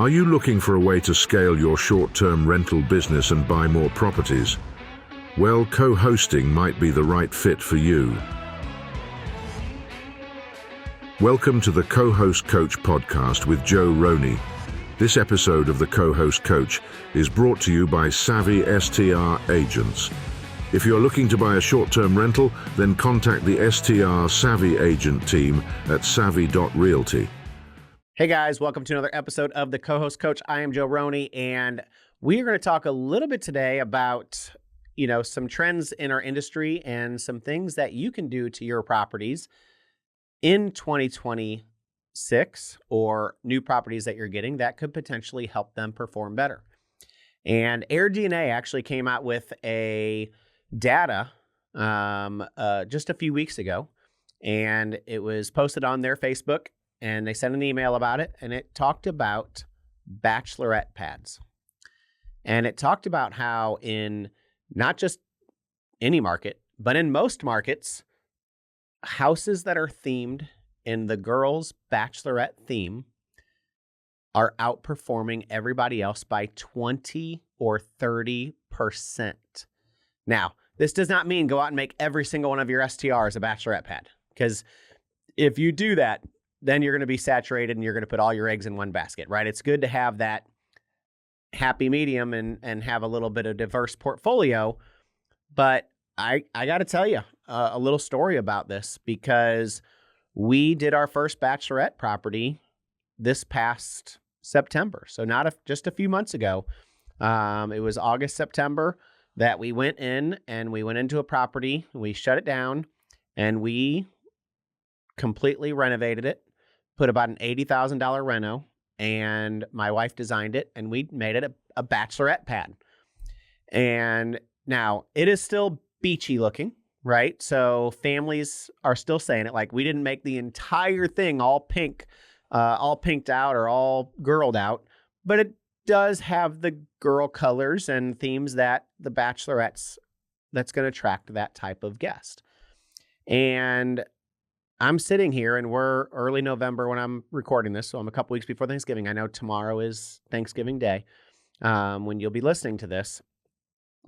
Are you looking for a way to scale your short-term rental business and buy more properties? Well, co-hosting might be the right fit for you. Welcome to the Co-Host Coach podcast with Joe Roney. This episode of the Co-Host Coach is brought to you by Savvy STR Agents. If you're looking to buy a short-term rental, then contact the STR Savvy Agent team at savvy.realty. Hey guys, welcome to another episode of the Co-Host Coach. I am Joe Roney, and we are going to talk a little bit today about, some trends in our industry and some things that you can do to your properties in 2026 or new properties that you're getting that could potentially help them perform better. And AirDNA actually came out with a data just a few weeks ago, and it was posted on their Facebook. And they sent an email about it, and it talked about bachelorette pads. And it talked about how in not just any market, but in most markets, houses that are themed in the girls' bachelorette theme are outperforming everybody else by 20 or 30%. Now, this does not mean go out and make every single one of your STRs a bachelorette pad, because if you do that, then you're going to be saturated and you're going to put all your eggs in one basket, right? It's good to have that happy medium and have a little bit of diverse portfolio. But I got to tell you a little story about this, because we did our first bachelorette property this past September. So just a few months ago. It was August, September that we went in, and we went into a property, we shut it down, and we completely renovated it. Put about an $80,000 reno, and my wife designed it, and we made it a bachelorette pad. And now it is still beachy looking, right? So families are still saying it. Like, we didn't make the entire thing all pink, all pinked out or all girled out, but it does have the girl colors and themes that the bachelorettes, that's going to attract that type of guest. And I'm sitting here, and we're early November when I'm recording this, so I'm a couple weeks before Thanksgiving. I know tomorrow is Thanksgiving Day when you'll be listening to this.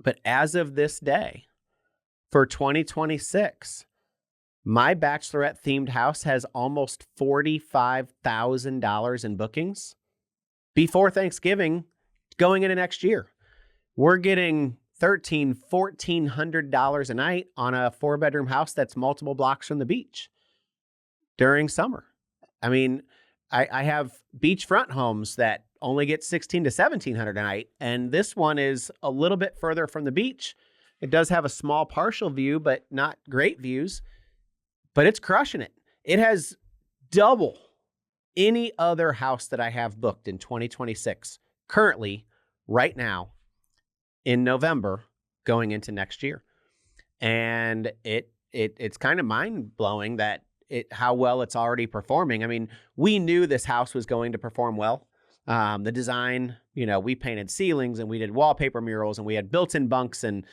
But as of this day, for 2026, my bachelorette-themed house has almost $45,000 in bookings before Thanksgiving going into next year. We're getting $1,400 a night on a 4-bedroom house that's multiple blocks from the beach during summer. I mean, I have beachfront homes that only get $1,600 to $1,700 a night, and this one is a little bit further from the beach. It does have a small partial view, but not great views, but it's crushing it. It has double any other house that I have booked in 2026, currently, right now, in November, going into next year. And it's kind of mind-blowing that how well it's already performing. I mean, we knew this house was going to perform well. The design, we painted ceilings, and we did wallpaper murals, and we had built-in bunks, and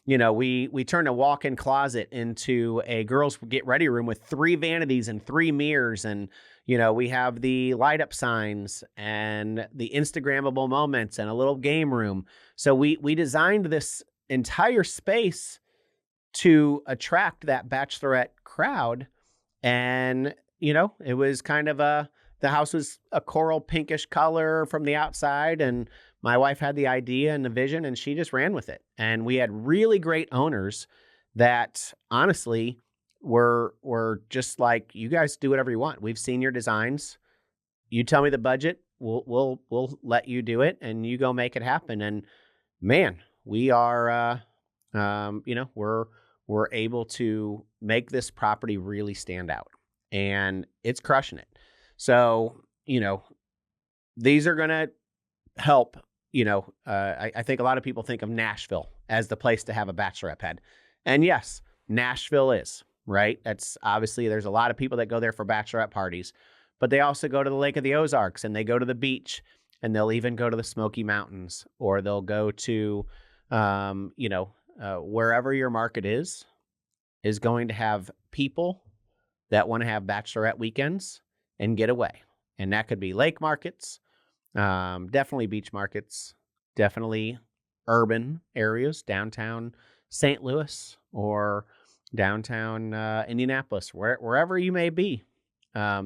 we turned a walk-in closet into a girls' get-ready room with 3 vanities and 3 mirrors, and we have the light-up signs and the Instagrammable moments and a little game room. So we designed this entire space to attract that bachelorette crowd. And, it was kind of the house was a coral pinkish color from the outside, and my wife had the idea and the vision, and she just ran with it. And we had really great owners that honestly were just like, you guys do whatever you want. We've seen your designs. You tell me the budget, we'll let you do it, and you go make it happen. And man, we are, we're able to make this property really stand out, and it's crushing it. So, these are going to help, I think a lot of people think of Nashville as the place to have a bachelorette pad. And yes, Nashville is, right? That's obviously, there's a lot of people that go there for bachelorette parties, but they also go to the Lake of the Ozarks, and they go to the beach, and they'll even go to the Smoky Mountains, or they'll go to, wherever your market is going to have people that want to have bachelorette weekends and get away. And that could be lake markets. Definitely beach markets, definitely urban areas, downtown St. Louis or downtown Indianapolis, wherever you may be.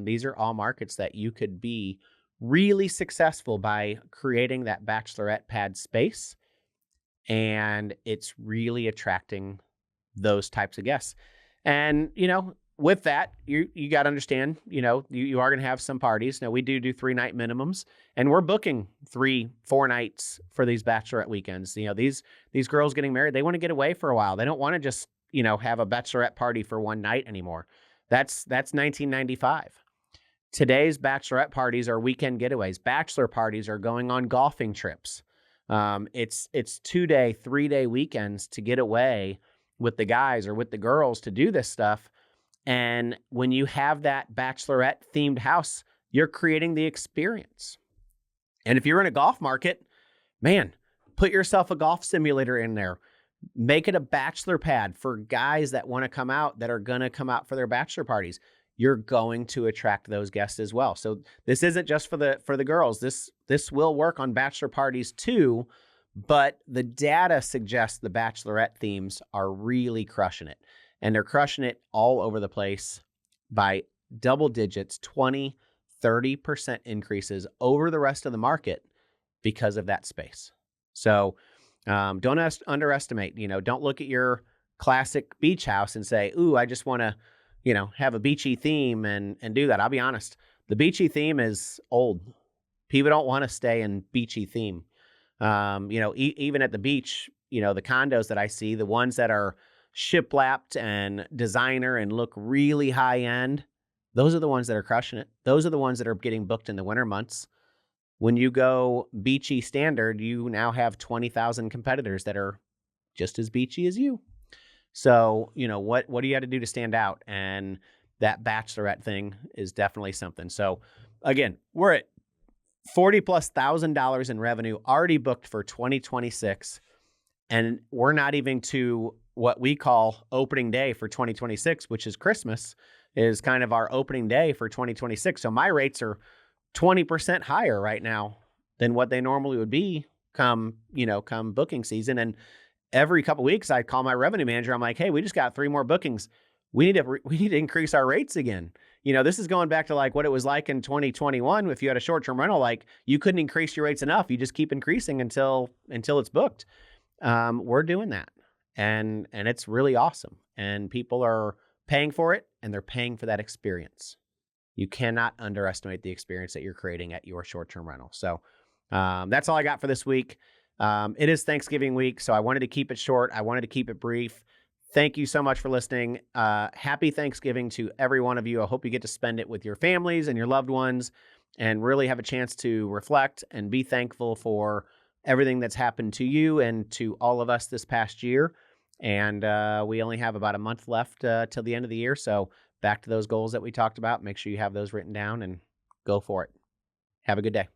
These are all markets that you could be really successful by creating that bachelorette pad space. And it's really attracting those types of guests. And, with that, you got to understand, you are going to have some parties. Now, we do 3-night minimums, and we're booking 3-4 nights for these bachelorette weekends. These girls getting married, they want to get away for a while. They don't want to just, have a bachelorette party for one night anymore. That's 1995. Today's bachelorette parties are weekend getaways. Bachelor parties are going on golfing trips. It's 2-day, 3-day weekends to get away with the guys or with the girls to do this stuff. And when you have that bachelorette themed house, you're creating the experience. And if you're in a golf market, man, put yourself a golf simulator in there. Make it a bachelor pad for guys that want to come out, that are going to come out for their bachelor parties. You're going to attract those guests as well. So this isn't just for the girls. This will work on bachelor parties too, but the data suggests the bachelorette themes are really crushing it. And they're crushing it all over the place by double digits, 20, 30% increases over the rest of the market because of that space. So don't underestimate, don't look at your classic beach house and say, ooh, I just want to, have a beachy theme and do that. I'll be honest. The beachy theme is old. People don't want to stay in beachy theme. Even at the beach, the condos that I see, the ones that are shiplapped and designer and look really high end, those are the ones that are crushing it. Those are the ones that are getting booked in the winter months. When you go beachy standard, you now have 20,000 competitors that are just as beachy as you. So, what do you have to do to stand out? And that bachelorette thing is definitely something. So again, we're at $40,000+ in revenue already booked for 2026. And we're not even to what we call opening day for 2026, which is Christmas, is kind of our opening day for 2026. So my rates are 20% higher right now than what they normally would be come booking season. And every couple of weeks I call my revenue manager. I'm like, hey, we just got 3 more bookings. We need to increase our rates again. This is going back to like what it was like in 2021. If you had a short-term rental, like you couldn't increase your rates enough. You just keep increasing until it's booked. We're doing that. And it's really awesome. And people are paying for it, and they're paying for that experience. You cannot underestimate the experience that you're creating at your short-term rental. So that's all I got for this week. It is Thanksgiving week, so I wanted to keep it short. I wanted to keep it brief. Thank you so much for listening. Happy Thanksgiving to every one of you. I hope you get to spend it with your families and your loved ones and really have a chance to reflect and be thankful for everything that's happened to you and to all of us this past year. And we only have about a month left till the end of the year. So back to those goals that we talked about. Make sure you have those written down and go for it. Have a good day.